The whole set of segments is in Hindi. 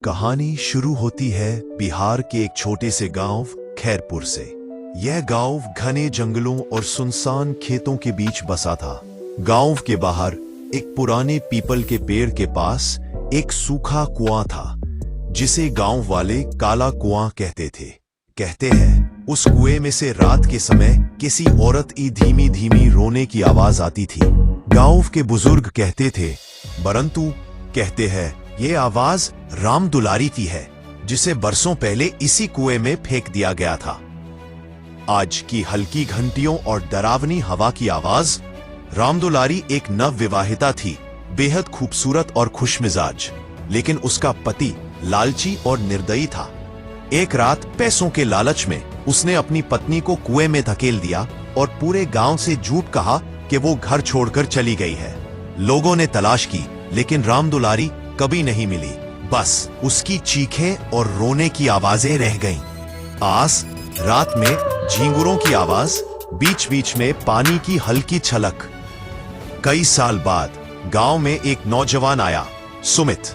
कहानी शुरू होती है बिहार के एक छोटे से गांव खैरपुर से। यह गांव घने जंगलों और सुनसान खेतों के बीच बसा था। गांव के बाहर एक पुराने पीपल के पेड़ के पास एक सूखा कुआं था, जिसे गांव वाले काला कुआं कहते थे। कहते हैं उस कुएं में से रात के समय किसी औरत की धीमी धीमी रोने की आवाज आती थी। गांव के बुजुर्ग कहते थे, परंतु कहते हैं ये आवाज राम दुलारी की है, जिसे बरसों पहले इसी कुएं में फेंक दिया गया था। आज की हल्की घंटियों और डरावनी हवा की आवाज। राम दुलारी एक नवविवाहिता थी, बेहद खूबसूरत और खुशमिजाज, लेकिन उसका पति लालची और निर्दयी था। एक रात पैसों के लालच में उसने अपनी पत्नी को कुएं में धकेल दिया और पूरे गांव से झूठ कहा कि वो घर छोड़कर चली गई है। लोगों ने तलाश की, लेकिन राम दुलारी कभी नहीं मिली। बस उसकी चीखें और रोने की आवाजें रह गईं। आस रात में झींगुरों की आवाज, बीच बीच में पानी की हल्की छलक। कई साल बाद गांव में एक नौजवान आया, सुमित।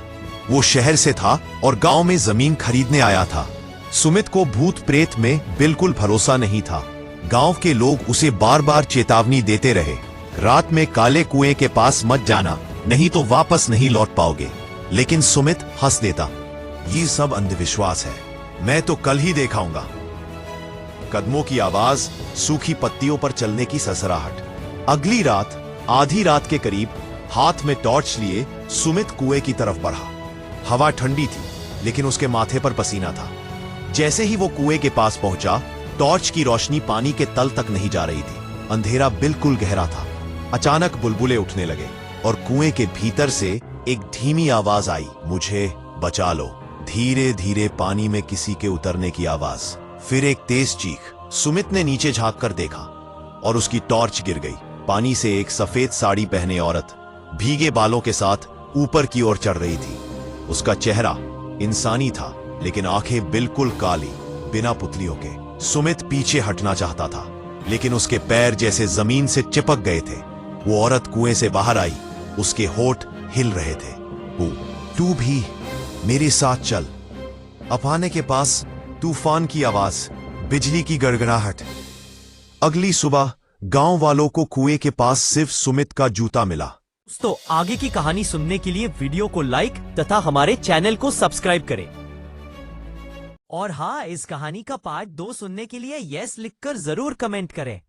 वो शहर से था और गांव में जमीन खरीदने आया था। सुमित को भूत प्रेत में बिल्कुल भरोसा नहीं था। गांव के लोग उसे बार बार चेतावनी देते रहे, रात में काले कुएं के पास मत जाना, नहीं तो वापस नहीं लौट पाओगे। लेकिन सुमित हंस देता, ये सब अंधविश्वास है, मैं तो कल ही देखाऊंगा। कदमों की आवाज, सूखी पत्तियों पर चलने की ससराहट। अगली रात आधी रात के करीब हाथ में टॉर्च लिए सुमित कुएं की तरफ बढ़ा। हवा ठंडी थी, लेकिन उसके माथे पर पसीना था। जैसे ही वो कुएं के पास पहुंचा, टॉर्च की रोशनी पानी के तल तक नहीं जा रही थी। अंधेरा बिल्कुल गहरा था। अचानक बुलबुले उठने लगे और कुएं के भीतर से एक धीमी आवाज आई, मुझे बचा लो। धीरे धीरे पानी में किसी के उतरने की आवाज, फिर एक तेज चीख। सुमित ने नीचे झांक कर देखा और उसकी टॉर्च गिर गई। पानी से एक सफेद साड़ी पहने औरत भीगे बालों के साथ ऊपर की ओर चढ़ रही थी। उसका चेहरा इंसानी था, लेकिन आंखें बिल्कुल काली, बिना पुतलियों के। सुमित पीछे हटना चाहता था, लेकिन उसके पैर जैसे जमीन से चिपक गए थे। वो औरत कुएं से बाहर आई, उसके होठ हिल रहे थे। तू भी मेरे साथ चल। अफाने के पास तूफान की आवाज, बिजली की गड़गड़ाहट। अगली सुबह गांव वालों को कुएं के पास सिर्फ सुमित का जूता मिला। दोस्तों, आगे की कहानी सुनने के लिए वीडियो को लाइक तथा हमारे चैनल को सब्सक्राइब करें। और हाँ, इस कहानी का पार्ट 2 सुनने के लिए यस लिखकर जरूर कमेंट करें।